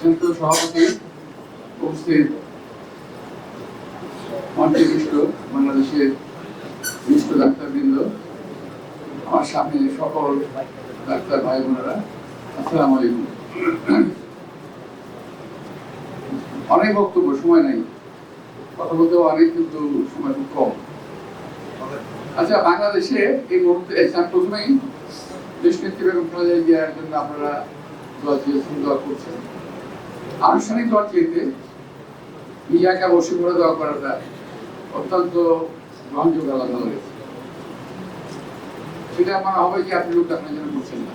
সভাপতি উপস্থিত মঞ্চবিষ্ট বাংলাদেশের বিশিষ্ট ডাক্তারবৃন্দ, আমার সামনে সকল ডাক্তার ভাই বোনেরা, আসসালামু আলাইকুম। অনেক বক্তব্য, সময় নাই, কথা বলতে অনেক, কিন্তু সময় খুব কম। আচ্ছা, বাংলাদেশে এই মুহূর্তে প্রথমেই দেশ নেত্রী বেগম খালেদা জিয়ার জন্য আপনারা দোয়া চেয়েছেন, দোয়া করছেন। আনুষ্ঠানিক দোয়া চেয়েতে নিজে একা বসে করে দোয়া করাটা অত্যন্ত গ্রহণযোগ্য আলাদা হয়েছে। সেটা মনে হবে যে আপনি লোক দেখানোর জন্য করছেন না।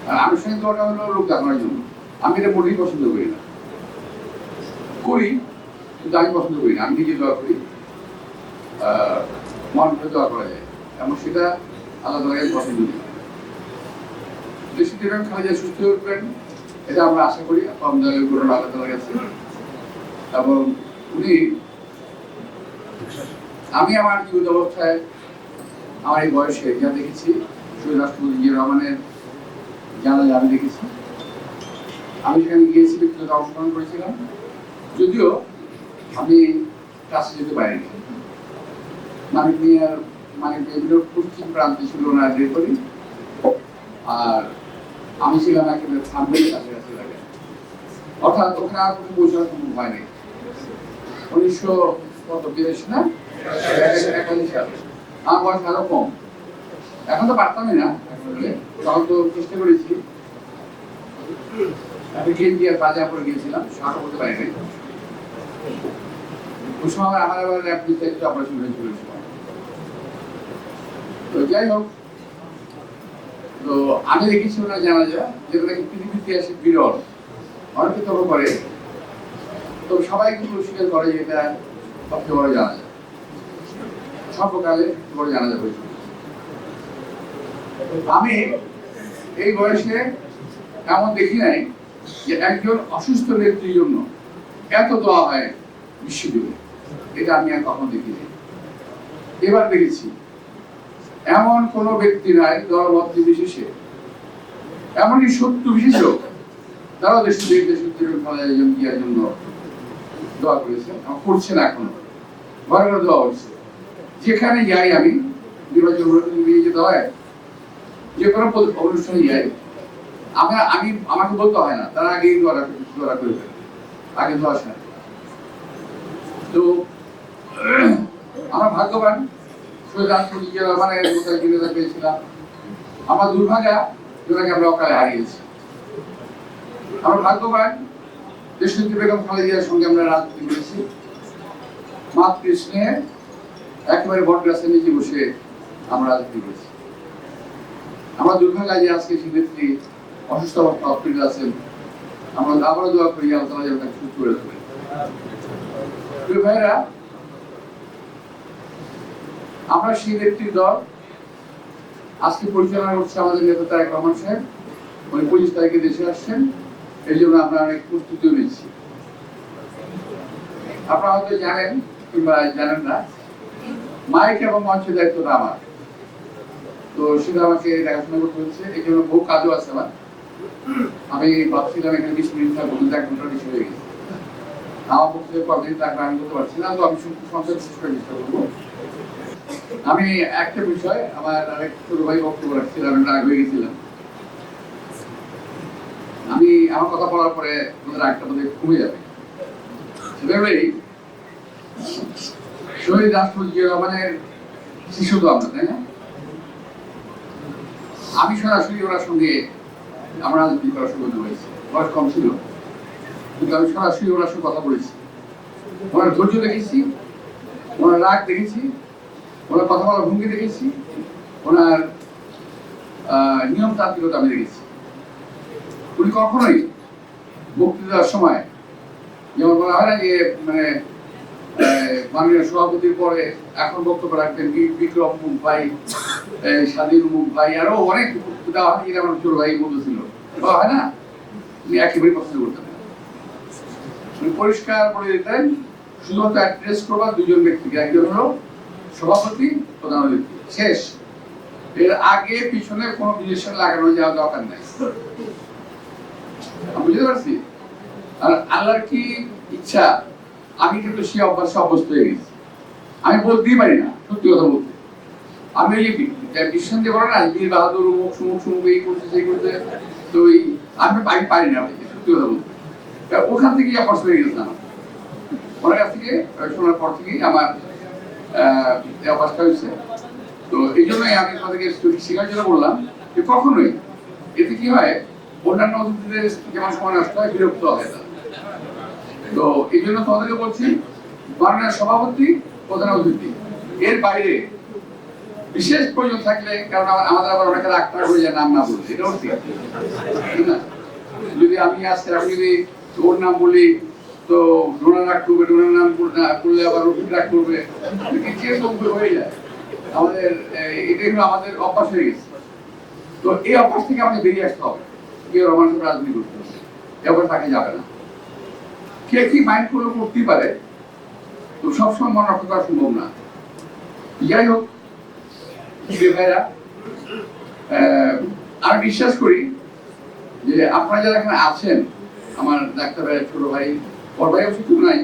আর আনুষ্ঠানিক দোয়াটা হলো লোক দেখানোর জন্য। আমি এটা মোটেই পছন্দ করি না, করি কিন্তু আমি পছন্দ করি না। আমি নিজে দোয়া করি, মন করে দোয়া করা যায়, এবং সেটা আলাদা লাগে পছন্দ করি। দেশে বেগম খালেদা সুস্থ হয়ে উঠবেন, এটা আমরা আশা করি। আলাদা গেছে, এবং উনি, আমি আমার জীবিত অবস্থায় আমার এই বয়সে যা দেখেছি, শহীদ রাষ্ট্রপতি জিয়া রহমানের জানাজা আমি দেখেছি। আমি সেখানে গিয়েছি, ব্যক্তিগত অংশগ্রহণ করেছিলাম, যদিও আমি কাছে যেতে পারিনি। মানিক মিয়ার পশ্চিম প্রান্তে ছিল না ডেপুটি, আর আমি ছিলাম একেবারে সামনের কাছাকাছি লাগে, অর্থাৎ ওখানে আর কোনো পৌঁছানো সম্ভব হয়নি। 1942 না 41 সালে আমার বয়স আরো কম। এখন তো পারতামই না, তখন তো চেষ্টা করেছি। আমি গেঞ্জি আর বাজা পরে গিয়েছিলাম, সাহস করতে পারিনি। ওই সময় আমার আবার অ্যাপ্লিকেশন অপারেশন হয়েছিল। তো যাই হোক, তো আমি দেখেছি ওনার জানাজা, যেটা নাকি পৃথিবীর ইতিহাসে বিরল, অনেকে তখন করে, তো সবাই কিন্তু স্বীকার করে যে এটা সবচেয়ে বড় জানাজা, সর্বকালে বড় জানাজা হয়েছিল। আমি এই বয়সে এমন দেখি নাই যে একজন অসুস্থ নেত্রীর জন্য এত দোয়া হয় বিশ্বজুড়ে, এটা আমি আর কখনো দেখিনি। এবার দেখেছি এমন কোন ব্যক্তি নাই দলমত বিশেষে, এমনকি শত্রু বিশেষ তারাও দেশের জন্য দোয়া করেছেন, করছেন, এখনো ঘরে ঘরে দোয়া হচ্ছে। যেখানে যাই আমি, নির্বাচন যেতে হয়, যে কোনো অনুষ্ঠানে যাই, আমি আমাকে বলতে হয় না, তারা আগেই দোয়া করে ফেলে, আগে দোয়া সারে। তো আমরা ভাগ্যবান, পেয়েছিলাম। আমার দুর্ভাগ্য, যেটাকে আমরা অকালে হারিয়েছি। আমরা ভাগ্যবান, দেশনেত্রী বেগম খালেদা জিয়ার সঙ্গে আমরা রাজনীতি করেছি, মাতৃ স্নেহে একেবারে বট গাছের নিচে বসে আমরা রাজনীতি করেছি। আমার দুর্ভাগ্য যে আজকে সেই নেত্রী অসুস্থ অবস্থা হসপিটালে আছেন। আমরা আবারও দোয়া করি আল্লাহ যেন তাকে সুস্থ করে তোলেন। প্রিয় ভাইরা, আমরা সেই নেত্রীর দল আজকে পরিচালনা করছে আমাদের নেতা তারেক রহমান সাহেব। উনি 25 তারিখে দেশে আসছেন, এই জন্য আমরা অনেক প্রস্তুতিও নিচ্ছি। আপনারা হয়তো জানেন কিংবা জানেন না, মাইক এবং মঞ্চের দায়িত্বটা আমার, তো সেটা আমাকে দেখাশোনা করতে হচ্ছে। এই জন্য বহু কাজও আছে আমার। আমি ভাবছিলাম এখানে 20 মিনিট থাকবো, কিন্তু 1 ঘন্টা বেশি হয়ে গেছে। আমার পক্ষে কদিন থাকবে আমি বলতে পারছি না, তো আমি সংক্ষেপে শেষ করে চেষ্টা করবো। আমি একটা বিষয়, আমার আরেক ছোট ভাই বক্তব্য রাখছিলাম, আমি রাগ হয়ে গেছিলাম। আমি আমার কথা বলার পরে রাগটা বোধহয় কমে যাবে। শহীদ রাষ্ট্রপতি জিয়া রহমানের শিশু তো আমরা, তাই না? আমি সরাসরি ওনার সঙ্গে আমরা রাজনীতি করার সুযোগ হয়েছে, বয়স কম ছিল, কিন্তু আমি সরাসরি ওনার সঙ্গে কথা বলেছি। ওনার ধৈর্য দেখেছি, ওনার রাগ দেখেছি, ওনার কথা বলার ভঙ্গি দেখেছি, ওনার নিয়মতান্ত্রিকতা আমি দেখেছি। উনি কখনোই বক্তৃতার সময়, যেমন বলা হয় না যে মানে মাননীয় সভাপতির পরে এখন বক্তব্য রাখবেন বিক্রম মুখ ভাই, স্বাধীন মুখ ভাই, আরো অনেক বক্তৃতা হয়, যেটা আমার ছোট ভাই বলতেছিল, বলা হয় না, উনি একেবারেই পছন্দ করতেন না। উনি পরিষ্কার বলে দিতেন, শুধুমাত্র অ্যাড্রেস করবার দুজন ব্যক্তিকে, একজন হলো সভাপতি, প্রধান অতিথি, শেষ। এর আগে পিছনে কোনো বিশেষণ লাগানো যাওয়া দরকার নাই। বুঝতে পারছি? আর আল্লাহর কি ইচ্ছা, আমি কিন্তু সে অভ্যাসে অভ্যস্ত হয়ে গেছি। আমি বলতেই পারি না, সত্যি কথা বলতে। আমি ওই যে বিশ্বাস দিয়ে বলে না, বীর বাহাদুর মুখ সুমুখ সুমুখ এই করছে সেই করছে, তো আমি পারি না ভাই, সত্যি কথা বলতে। ওখান থেকেই অভ্যাস হয়ে গেছিলাম। ওনার কাছ থেকে শোনার পর থেকেই আমার অভ্যাসটা হয়েছে। তো এই জন্যই আমি তাদেরকে শেখার জন্য বললাম যে কখনোই এতে কি হয়, অন্যান্য অতিথিদের যেমন সময় নষ্ট হয়, বিরক্ত হয় তারা। তো এই জন্য তোমাদেরকে বলছি, মাননীয় সভাপতি, প্রধান অতিথি, এর বাইরে বিশেষ প্রয়োজন থাকলে, কারণ আমাদের আবার অনেকে রাগটা হয়ে যায় নাম না বলতে, এটাও ঠিক না। যদি আমি আজকে আমি যদি ওর নাম বলি তো ডোনার রাগ করবে, ডোনার নাম করলে আবার রফিক রাগ করবে, হয়ে যায় আমাদের। এটাই হলো আমাদের অভ্যাস হয়ে গেছে। তো এই অভ্যাস থেকে আমাদের বেরিয়ে আসতে হবে, কেউ রোমান্টিক রাজনীতি করতে হবে, এবার তাকে যাবে না। কে কি মাইন্ড করলে করতেই পারে, তো সবসময় মনে রাখতে করা সম্ভব না। যাই হোক ভাইরা, আমি বিশ্বাস করি যে আপনারা যারা এখানে আছেন, আমার ডাক্তার ভাই, ছোট ভাই, বড় ভাই অবশ্য কেউ নাই,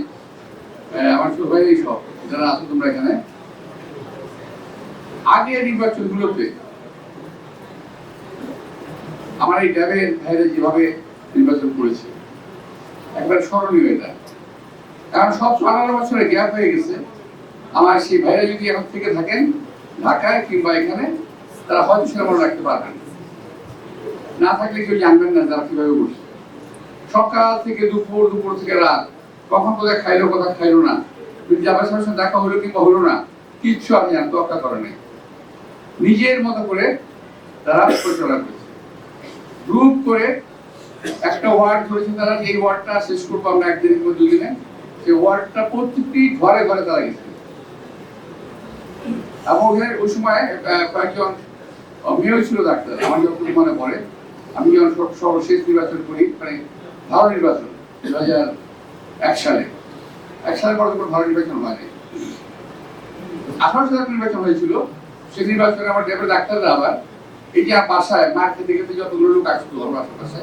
আমার ছোট ভাই সব যারা আছো তোমরা এখানে, আগে নির্বাচনগুলোতে আমার এই ড্যাবের ভাইরা যেভাবে নির্বাচন করেছে, একবার স্মরণীয় এটা। কারণ সব 18 বছরের গ্যাপ হয়ে গেছে। আমার সেই ভাইরা যদি এখন থেকে থাকেন ঢাকায় কিংবা এখানে, তারা হয়তো সেটা মনে রাখতে পারবেন, না থাকলে কেউ জানবেন না যারা কিভাবে বসে। সকাল থেকে দুপুর, দুপুর থেকে রাত, কখন কোথায় খাইলো কোথায় খাইলো না, যাবার সাথে দেখা হলো কিংবা হলো না, কিচ্ছু আমি জানতো অক্কা করে নেই। নিজের মতো করে তারা পরিচালনা করেছে, গ্রুপ করে একটা ওয়ার্ড ধরেছে তারা, এই ওয়ার্ডটা শেষ করবো আমরা একদিনের মধ্যে, দুদিনে। সেই ওয়ার্ডটা প্রত্যেকটি ঘরে ঘরে তারা গেছে। এবং ওই সময় কয়েকজন মেয়েও ছিল ডাক্তার, আমার যখন মনে পড়ে, আমি যখন সর্বশেষ নির্বাচন করি, মানে ভালো নির্বাচন 2001 সালে, 1 সালের পর কোনো ভালো নির্বাচন হয়নি। 18 সালে নির্বাচন হয়েছিল। সেই নির্বাচনে আমার ডেপুটি ডাক্তাররা আবার এই যে বাসায় মার খেতে খেতে যতগুলো লোক আসতো আমার আশেপাশে,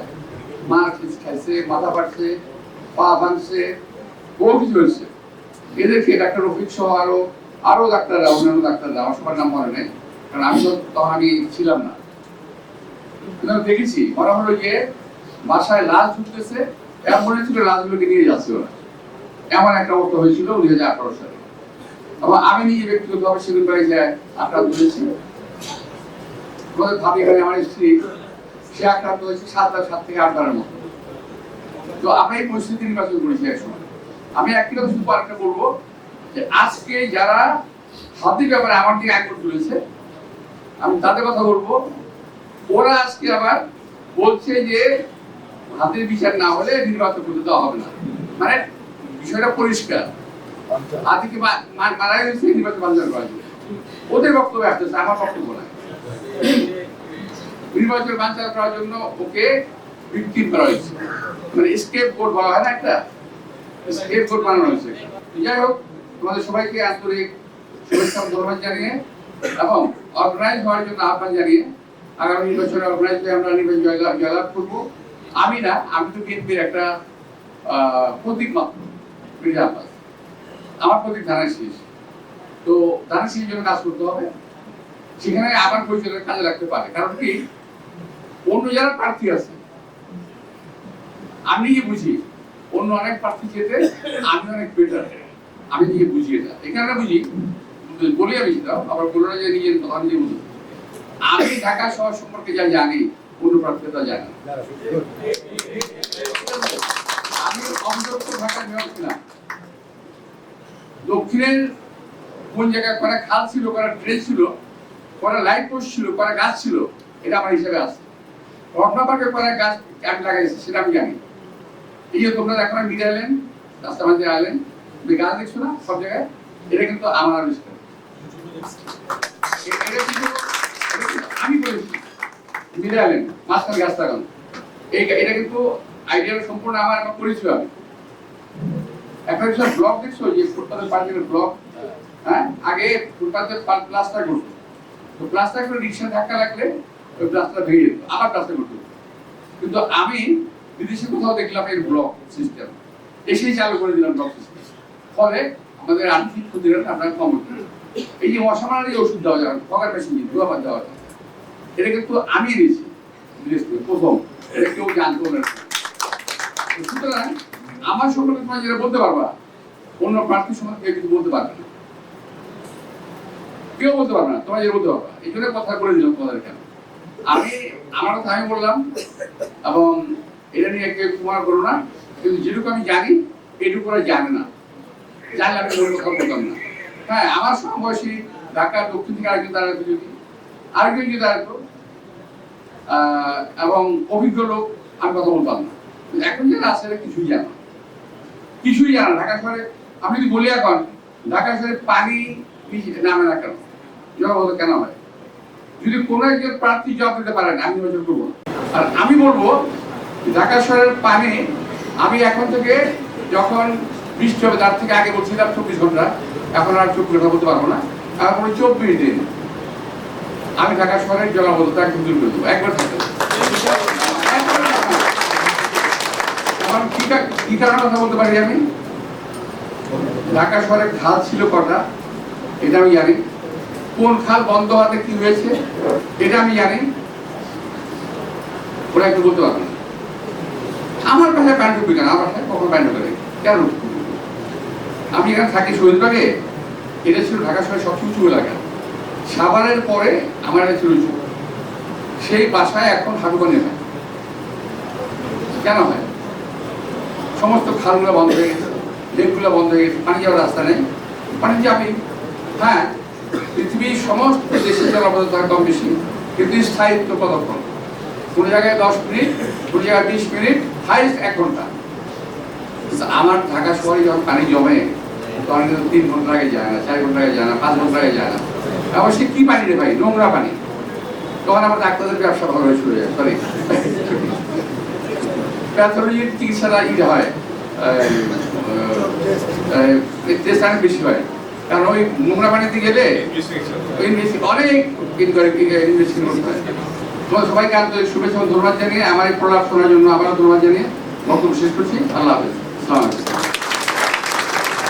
মার খাইছে, মাথা পাড়ছে, পা ভাঙছে, বহু কিছু হয়েছে। এদেরকে ডাক্তার রফিক সহ আরো ডাক্তাররা, অন্যান্য ডাক্তাররা, আমার সবার নাম মনে নেই, কারণ আমি তো তখন আমি ছিলাম না, কিন্তু দেখেছি মনে হলো যে বাসায় লাশ ঢুকতেছে, মনে ছিল লাশগুলোকে নিয়ে যাচ্ছে ওরা। এমন একটা অবস্থা হয়েছিল 2018 সালে। এবং আমি নিজে ব্যক্তিগতভাবে সেদিন বাড়ি যায় আক্রান্ত হয়েছি। ভাবি হয় আমার স্ত্রী, সে আক্রান্ত হয়েছে 7 থেকে 8 বারের মতো। তো আমরা এই পরিস্থিতি নির্বাচন করেছি এক সময়। আমি একটি কথা শুধু আরেকটা বলবো, যে আজকে যারা হাতির ব্যাপারে আমার দিকে আগ্রহ তুলেছে, আমি তাদের কথা বলবো, ওরা আজকে আবার বলছে যে হাতির বিচার না হলে নির্বাচন করতে দেওয়া হবে না। মানে বিষয়টা পরিষ্কার, হাতিকে মারা গেছে, নির্বাচন বাঞ্চাল করা যাবে। ওদের বক্তব্য আসতেছে, আমার বক্তব্য না। নির্বাচন বাঞ্চাল করার জন্য ওকে ভিকটিম করা হয়েছে, মানে স্কেপ বোর্ড বলা হয় না, একটা স্কেপ বোর্ড বানানো হয়েছে। যাই হোক, তোমাদের সবাইকে আন্তরিক শুভেচ্ছা ধন্যবাদ জানিয়ে এবং অর্গানাইজ হওয়ার জন্য আহ্বান জানিয়ে আগামী নির্বাচনে অর্গানাইজ হয়ে আমরা নির্বাচন জয়লাভ করবো। আমি না, আমি তো বিএনপির একটা প্রতীক মাত্র, আমার প্রতীক ধানের শীষ। তো ধানের শীষের জন্য কাজ করতে হবে, সেখানে আমার পরিচয় কাজে লাগতে পারে। কারণ কি, অন্য যারা প্রার্থী আছে, আমি নিজে বুঝি অন্য অনেক প্রার্থী যেতে আমি অনেক বেটার, আমি নিজে বুঝি এটা, এখানে বুঝি বলি আমি সেটাও, আবার বলো না যে নিজের কথা নিজে বুঝি। আমি ঢাকা শহর সম্পর্কে যা জানি অন্য প্রার্থীরা জানি। আমি অন্তত ঢাকার মেয়র ছিলাম, দক্ষিণের কোন জায়গায় করা খাল ছিল, করা ড্রেন ছিল, করা লাইট পোস্ট ছিল, করা গাছ ছিল, এটা আমার হিসাবে আছে। রত্না পার্কে করা গাছ আমি লাগাইছি সেটা আমি জানি। এই যে তোমরা এখন মিডিয়া এলেন, রাস্তা মাঝে আলেন, তুমি গাছ দেখছো না সব জায়গায়, এটা কিন্তু আমার আবিষ্কার, আমি বলেছি। মিডিয়া এলেন, মাঝখানে গাছ লাগানো, এটা কিন্তু আইডিয়া সম্পূর্ণ আমার পরিচয়। আমি এখন সব ব্লক দেখছো, যে ফুটপাতের পার্কের ব্লক, হ্যাঁ, আগে ফুটপাতের প্লাস্টার করতো, তো প্লাস্টার করে রিক্সা ধাক্কা লাগলে ওই প্লাস্টার ভেঙে যেত, আবার প্লাস্টার করতো। কিন্তু আমি বিদেশে কোথাও দেখলাম এই ব্লক সিস্টেম, এসেই চালু করে দিলাম ব্লক সিস্টেম। ফলে আমাদের আর্থিক ক্ষতিটা আমরা কম হতে, এই যে অসামান্য ওষুধ দেওয়া যায়, ফগার মেশিন দুয়াবার দেওয়া যায়, এটা কিন্তু আমি এনেছি বিদেশ থেকে প্রথম, এটা কেউ জানতো না। সুতরাং আমার সম্পর্কে তোমরা যেটা বলতে পারবা, অন্য প্রার্থীর সম্পর্কে কেউ কিছু বলতে পারবে না, কেউ বলতে পারবে না, তোমরা যেটা বলতে পারবা। এই জন্য কথা বলে দিলাম তোমাদের। কেন আমি আমার কথা আমি বললাম, এবং এটা নিয়ে কেউ তোমার করো না, কিন্তু যেটুকু আমি জানি এটুকু ওরা জানে না, জানলে আমি কোনো কথা বলতাম না। হ্যাঁ, আমার সমবয়সী ঢাকার দক্ষিণ থেকে আরেকজন দাঁড়াতো, যদি আরেকজন যদি দাঁড়াতো এবং অভিজ্ঞ লোক, আমি কথা বলতাম না। এখন যারা আছে কিছুই জানা, কিছুই জানা। ঢাকা শহরে আমি যদি বলি এখন ঢাকা শহরে পানি নামে না কেন, জবাব কেন হয়? যদি কোনো একজন প্রার্থী জবাব দিতে পারে না, আমি নির্বাচন করবো। আর আমি বলবো ঢাকা শহরের পানি, আমি এখন থেকে যখন বৃষ্টি হবে তার থেকে আগে বলছিলাম 24 ঘন্টা, এখন আর 24 ঘন্টা বলতে পারবো না, এখন 24 দিন আমি ঢাকা শহরের জলাবদ্ধতা একদম দূর করে দেবো, একবার থাকতে। কি কারণে কথা বলতে পারি আমি? ঢাকা শহরের খাল ছিল কটা এটা আমি জানি, কোন খাল বন্ধ হওয়াতে কি হয়েছে এটা আমি জানি, ওরা একটু বলতে পারবে না। আমার ভাষায় প্যান্ট ঢুকবে কেন? আমার ভাষায় কখন প্যান্ট ঢুকে কেন? আমি এখানে থাকি শহীদবাগে, এটা ছিল ঢাকা শহরের সবচেয়ে উঁচু এলাকা, সাভারের পরে আমার এটা ছিল উঁচু, সেই বাসায় এখন হাঁটু পানি হয়। কেন হয়? সমস্ত খালগুলো বন্ধ হয়ে গেছে, লেকগুলো বন্ধ হয়ে গেছে, পানি যাওয়ার রাস্তা নেই, পানি যাবে। হ্যাঁ, পৃথিবীর সমস্ত দেশের জলাবদ্ধতা কম বেশি, কিন্তু স্থায়িত্ব কতক্ষণ? কোনো জায়গায় 10 মিনিট, কোনো জায়গায় 20 মিনিট, হাইস্ট 1 ঘন্টা। আমার ঢাকা শহরে যখন পানি জমে তখন কিন্তু 3 ঘন্টা আগে যায় না, 4 ঘন্টা আগে যায় না, 5 ঘন্টা আগে যায় না। অবশ্যই কি পানি রে ভাই? নোংরা পানি। তখন আমার ডাক্তারদের ব্যবসা ভালো হয়ে চলে যায়, সরি প্যাথোলজির চিকিৎসাটা হয়, বেশি হয়, কারণ ওই নোংরা পানিতে গেলে অনেক ইনভেস্টিগেশন করতে হয়। তোমার সবাইকে আন্তরিক শুভেচ্ছা ও ধন্যবাদ জানিয়ে আমার এই প্রলাপ শোনার জন্য আবারও ধন্যবাদ জানিয়ে বক্তব্য শেষ করছি। আল্লাহ হাফেজ।